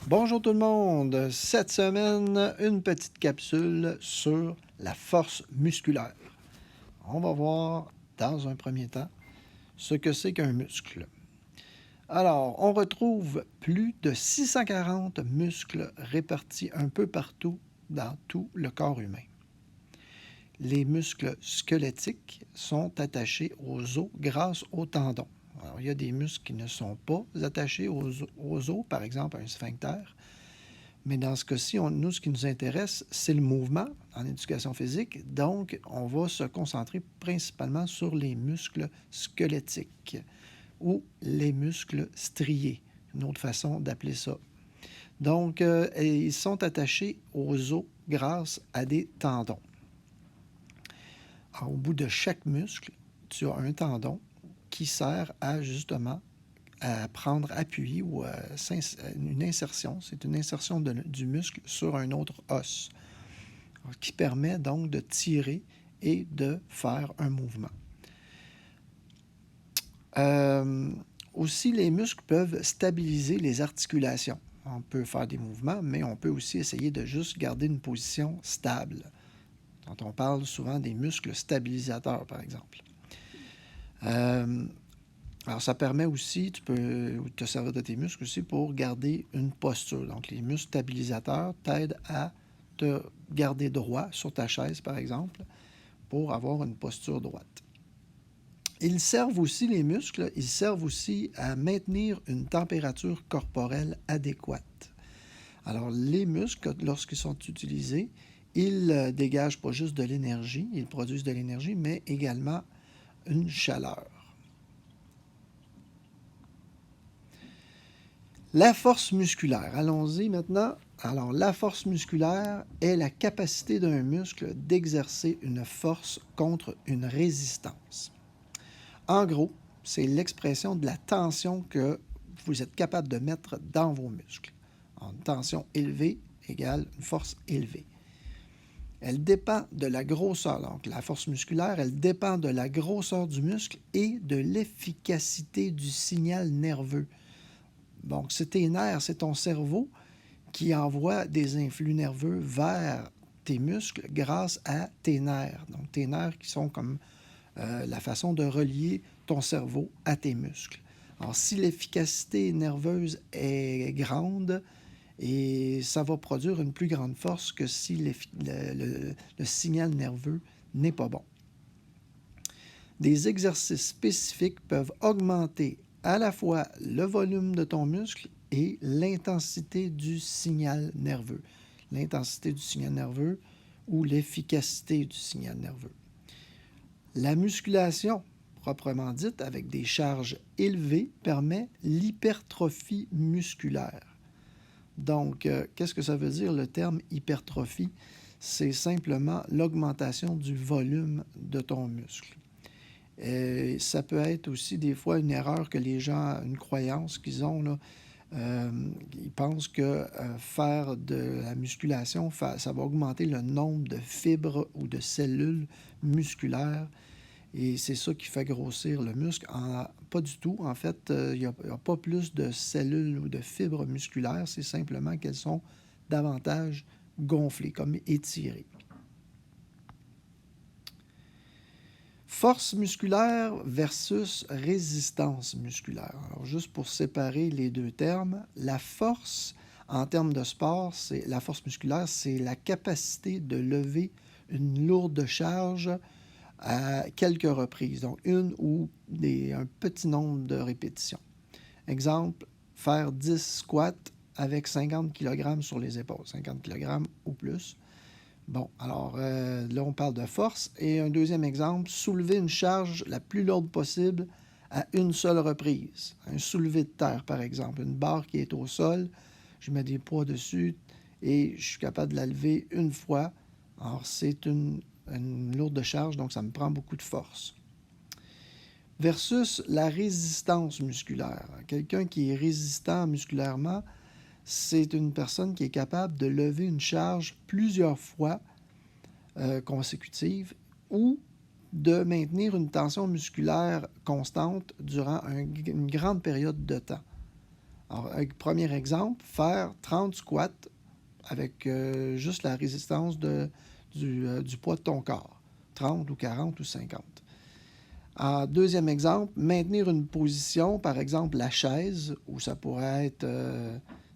Bonjour tout le monde! Cette semaine, une petite capsule sur la force musculaire. On va voir dans un premier temps ce que c'est qu'un muscle. Alors, on retrouve plus de 640 muscles répartis un peu partout dans tout le corps humain. Les muscles squelettiques sont attachés aux os grâce aux tendons. Alors, il y a des muscles qui ne sont pas attachés aux os, par exemple un sphincter. Mais dans ce cas-ci, nous, ce qui nous intéresse, c'est le mouvement en éducation physique. Donc, on va se concentrer principalement sur les muscles squelettiques ou les muscles striés, une autre façon d'appeler ça. Donc, ils sont attachés aux os grâce à des tendons. Alors, au bout de chaque muscle, tu as un tendon qui sert à justement à prendre appui ou une insertion. C'est une insertion du muscle sur un autre os qui permet donc de tirer et de faire un mouvement. Aussi, les muscles peuvent stabiliser les articulations. On peut faire des mouvements, mais on peut aussi essayer de juste garder une position stable. Quand on parle souvent des muscles stabilisateurs, par exemple. Alors, ça permet aussi, tu peux te servir de tes muscles aussi pour garder une posture. Donc, les muscles stabilisateurs t'aident à te garder droit sur ta chaise, par exemple, pour avoir une posture droite. Ils servent aussi, les muscles, ils servent aussi à maintenir une température corporelle adéquate. Alors, les muscles, lorsqu'ils sont utilisés, ils dégagent pas juste de l'énergie, ils produisent de l'énergie, mais également une chaleur. La force musculaire. Allons-y maintenant. Alors, la force musculaire est la capacité d'un muscle d'exercer une force contre une résistance. En gros, c'est l'expression de la tension que vous êtes capable de mettre dans vos muscles. Une tension élevée égale une force élevée. Elle dépend de la grosseur. Donc, la force musculaire, elle dépend de la grosseur du muscle et de l'efficacité du signal nerveux. Donc, c'est tes nerfs, c'est ton cerveau qui envoie des influx nerveux vers tes muscles grâce à tes nerfs. Donc, tes nerfs qui sont comme la façon de relier ton cerveau à tes muscles. Alors, si l'efficacité nerveuse est grande, et ça va produire une plus grande force que si le signal nerveux n'est pas bon. Des exercices spécifiques peuvent augmenter à la fois le volume de ton muscle et l'intensité du signal nerveux. L'intensité du signal nerveux ou l'efficacité du signal nerveux. La musculation, proprement dite, avec des charges élevées, permet l'hypertrophie musculaire. Donc, qu'est-ce que ça veut dire le terme hypertrophie? C'est simplement l'augmentation du volume de ton muscle. Ça peut être aussi des fois une erreur que les gens, une croyance qu'ils ont, là, ils pensent que faire de la musculation, ça va augmenter le nombre de fibres ou de cellules musculaires et c'est ça qui fait grossir le muscle. Pas du tout. En fait, il n'y a pas plus de cellules ou de fibres musculaires, c'est simplement qu'elles sont davantage gonflées, comme étirées. Force musculaire versus résistance musculaire. Alors, juste pour séparer les deux termes, la force, en termes de sport, la force musculaire, c'est la capacité de lever une lourde charge à quelques reprises, donc une ou un petit nombre de répétitions. Exemple, faire 10 squats avec 50 kg sur les épaules, 50 kg ou plus. Bon, alors là, on parle de force. Et un deuxième exemple, soulever une charge la plus lourde possible à une seule reprise. Un soulevé de terre, par exemple. Une barre qui est au sol, je mets des poids dessus et je suis capable de la lever une fois. Alors, c'est une lourde charge, donc ça me prend beaucoup de force. Versus la résistance musculaire. Quelqu'un qui est résistant musculairement, c'est une personne qui est capable de lever une charge plusieurs fois consécutives ou de maintenir une tension musculaire constante durant une grande période de temps. Alors, premier exemple, faire 30 squats avec juste la résistance du poids de ton corps, 30 ou 40 ou 50. En deuxième exemple, maintenir une position, par exemple la chaise, ou ça pourrait être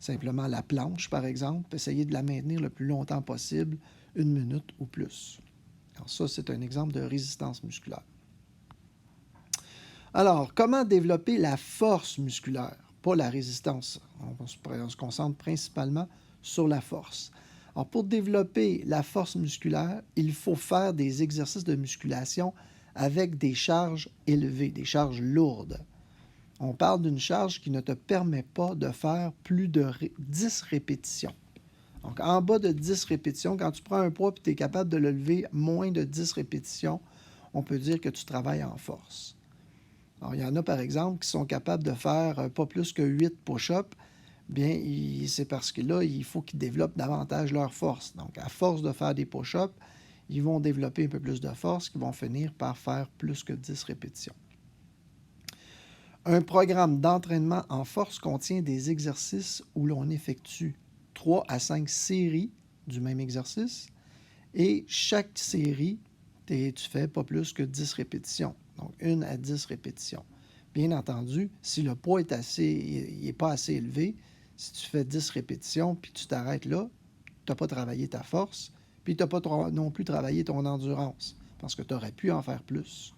simplement la planche, par exemple. Essayer de la maintenir le plus longtemps possible, 1 minute ou plus. Alors ça, c'est un exemple de résistance musculaire. Alors, comment développer la force musculaire, pas la résistance? On se concentre principalement sur la force. Alors, pour développer la force musculaire, il faut faire des exercices de musculation avec des charges élevées, des charges lourdes. On parle d'une charge qui ne te permet pas de faire plus de 10 répétitions. Donc, en bas de 10 répétitions, quand tu prends un poids et tu es capable de le lever moins de 10 répétitions, on peut dire que tu travailles en force. Alors, il y en a, par exemple, qui sont capables de faire pas plus que 8 push-ups. Bien, c'est parce que là, il faut qu'ils développent davantage leur force. Donc, à force de faire des push-ups, ils vont développer un peu plus de force, qui vont finir par faire plus que 10 répétitions. Un programme d'entraînement en force contient des exercices où l'on effectue 3 à 5 séries du même exercice et chaque série, tu fais pas plus que 10 répétitions. Donc, 1 à 10 répétitions. Bien entendu, si le poids n'est pas assez élevé, si tu fais 10 répétitions puis tu t'arrêtes là, tu n'as pas travaillé ta force, puis tu n'as pas non plus travaillé ton endurance, parce que tu aurais pu en faire plus.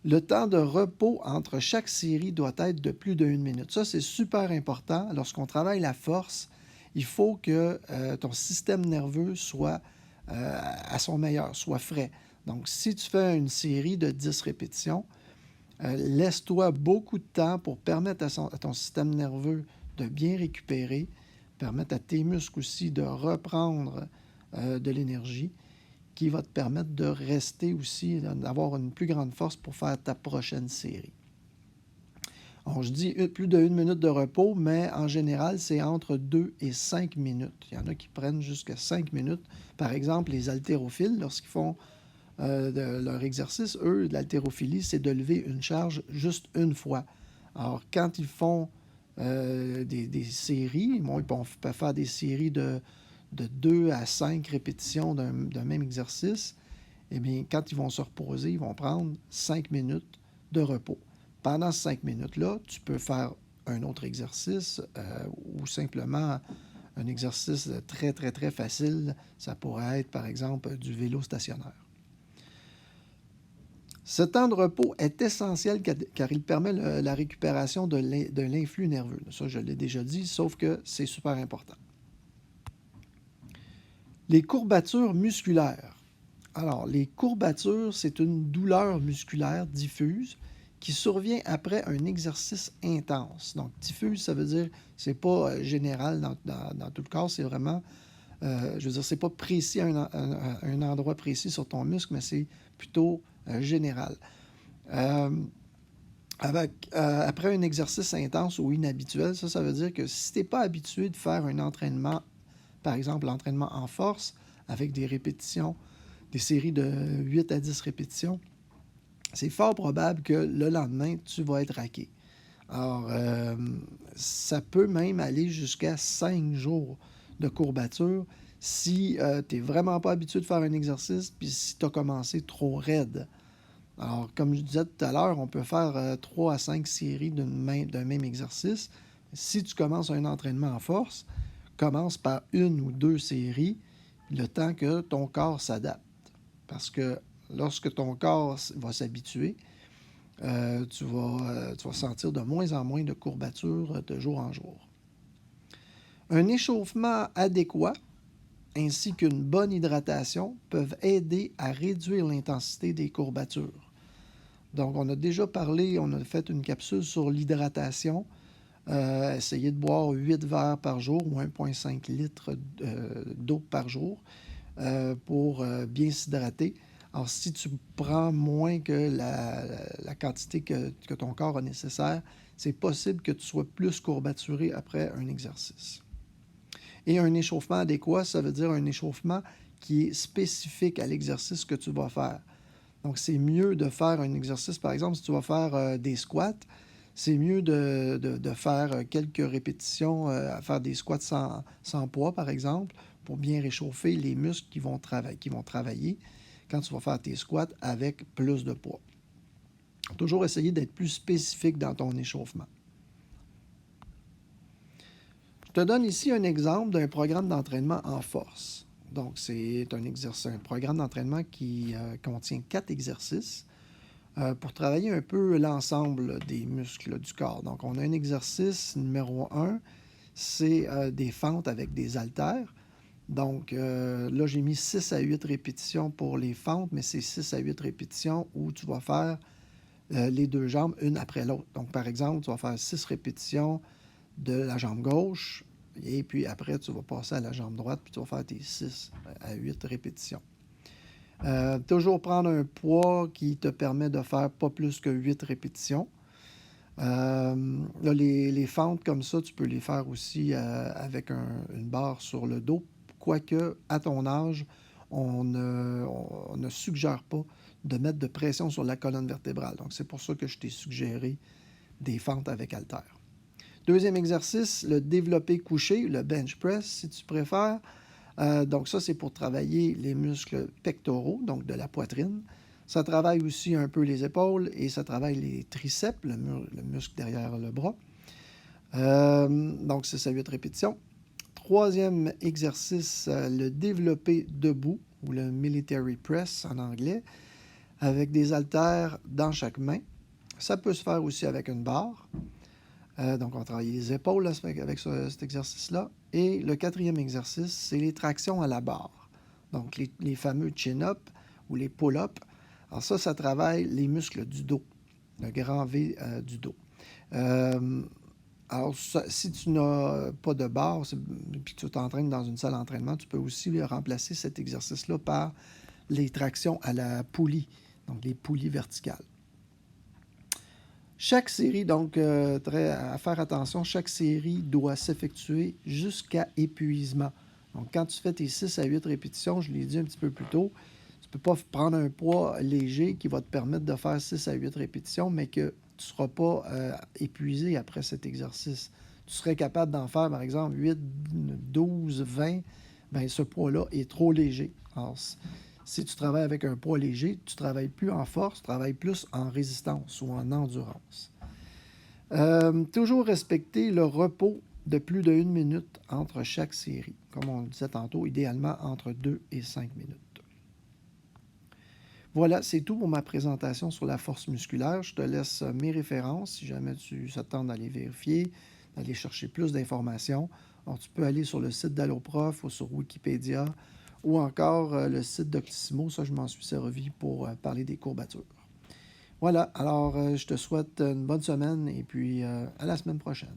Le temps de repos entre chaque série doit être de plus d'1 minute. Ça, c'est super important. Lorsqu'on travaille la force, il faut que ton système nerveux soit à son meilleur, soit frais. Donc, si tu fais une série de 10 répétitions, laisse-toi beaucoup de temps pour permettre à ton système nerveux de bien récupérer, permettre à tes muscles aussi de reprendre de l'énergie, qui va te permettre de rester aussi, d'avoir une plus grande force pour faire ta prochaine série. Alors, je dis plus d'1 minute de repos, mais en général, c'est entre 2 et 5 minutes. Il y en a qui prennent jusqu'à 5 minutes. Par exemple, les haltérophiles, lorsqu'ils font leur exercice, eux, l'haltérophilie, c'est de lever une charge juste une fois. Alors, quand ils font des séries, bon, ils peuvent faire des séries de 2 à 5 répétitions d'un même exercice. Eh bien, quand ils vont se reposer, ils vont prendre 5 minutes de repos. Pendant ces 5 minutes-là, tu peux faire un autre exercice ou simplement un exercice très, très, très facile. Ça pourrait être, par exemple, du vélo stationnaire. Ce temps de repos est essentiel car il permet la récupération de l'influx nerveux. Ça, je l'ai déjà dit, sauf que c'est super important. Les courbatures musculaires. Alors, les courbatures, c'est une douleur musculaire diffuse qui survient après un exercice intense. Donc, diffuse, ça veut dire c'est pas général dans tout le corps, c'est vraiment, je veux dire, c'est pas précis à un endroit précis sur ton muscle, mais c'est plutôt général. Après un exercice intense ou inhabituel, ça veut dire que si tu n'es pas habitué de faire un entraînement, par exemple l'entraînement en force, avec des répétitions, des séries de 8 à 10 répétitions, c'est fort probable que le lendemain, tu vas être raqué. Alors, ça peut même aller jusqu'à 5 jours de courbature si tu n'es vraiment pas habitué de faire un exercice, puis si tu as commencé trop raide. Alors, comme je disais tout à l'heure, on peut faire 3 à 5 séries d'un même exercice. Si tu commences un entraînement en force, commence par 1 ou 2 séries, le temps que ton corps s'adapte. Parce que lorsque ton corps va s'habituer, tu vas sentir de moins en moins de courbatures de jour en jour. Un échauffement adéquat ainsi qu'une bonne hydratation peuvent aider à réduire l'intensité des courbatures. Donc, on a déjà parlé, on a fait une capsule sur l'hydratation. Essayez de boire 8 verres par jour ou 1,5 litre d'eau par jour pour bien s'hydrater. Alors, si tu prends moins que la quantité que ton corps a nécessaire, c'est possible que tu sois plus courbaturé après un exercice. Et un échauffement adéquat, ça veut dire un échauffement qui est spécifique à l'exercice que tu vas faire. Donc, c'est mieux de faire un exercice, par exemple, si tu vas faire des squats, c'est mieux de faire quelques répétitions, à faire des squats sans poids, par exemple, pour bien réchauffer les muscles qui vont travailler quand tu vas faire tes squats avec plus de poids. Toujours essayer d'être plus spécifique dans ton échauffement. Je te donne ici un exemple d'un programme d'entraînement en force. Donc, c'est un programme d'entraînement qui contient 4 exercices pour travailler un peu l'ensemble des muscles du corps. Donc, on a un exercice numéro 1, c'est des fentes avec des haltères. Donc, là, j'ai mis 6 à 8 répétitions pour les fentes, mais c'est 6 à 8 répétitions où tu vas faire les deux jambes une après l'autre. Donc, par exemple, tu vas faire 6 répétitions de la jambe gauche, et puis après, tu vas passer à la jambe droite, puis tu vas faire tes 6 à 8 répétitions. Toujours prendre un poids qui te permet de faire pas plus que 8 répétitions. Là, les fentes comme ça, tu peux les faire aussi avec une barre sur le dos, quoique à ton âge, on ne suggère pas de mettre de pression sur la colonne vertébrale. Donc, c'est pour ça que je t'ai suggéré des fentes avec haltère. Deuxième exercice, le développé couché, le bench press, si tu préfères. Donc, ça, c'est pour travailler les muscles pectoraux, donc de la poitrine. Ça travaille aussi un peu les épaules et ça travaille les triceps, le muscle derrière le bras. Donc, 6 à 8 répétitions. Troisième exercice, le développé debout, ou le military press en anglais, avec des haltères dans chaque main. Ça peut se faire aussi avec une barre. Donc, on va travailler les épaules là, avec cet exercice-là. Et le quatrième exercice, c'est les tractions à la barre. Donc, les fameux chin-up ou les pull-up. Alors ça travaille les muscles du dos, le grand V du dos. Alors, si tu n'as pas de barre et que tu t'entraînes dans une salle d'entraînement, tu peux aussi remplacer cet exercice-là par les tractions à la poulie, donc les poulies verticales. Chaque série, donc, à faire attention, chaque série doit s'effectuer jusqu'à épuisement. Donc, quand tu fais tes 6 à 8 répétitions, je l'ai dit un petit peu plus tôt, tu ne peux pas prendre un poids léger qui va te permettre de faire 6 à 8 répétitions, mais que tu ne seras pas épuisé après cet exercice. Tu serais capable d'en faire, par exemple, 8, 12, 20. Bien, ce poids-là est trop léger. Alors, si tu travailles avec un poids léger, tu ne travailles plus en force, tu travailles plus en résistance ou en endurance. Toujours respecter le repos de plus de 1 minute entre chaque série. Comme on le disait tantôt, idéalement entre 2 et 5 minutes. Voilà, c'est tout pour ma présentation sur la force musculaire. Je te laisse mes références si jamais ça te tente d'aller vérifier, d'aller chercher plus d'informations. Alors, tu peux aller sur le site d'Alloprof ou sur Wikipédia ou encore le site d'Octissimo. Ça, je m'en suis servi pour parler des courbatures. Voilà, alors je te souhaite une bonne semaine et puis à la semaine prochaine.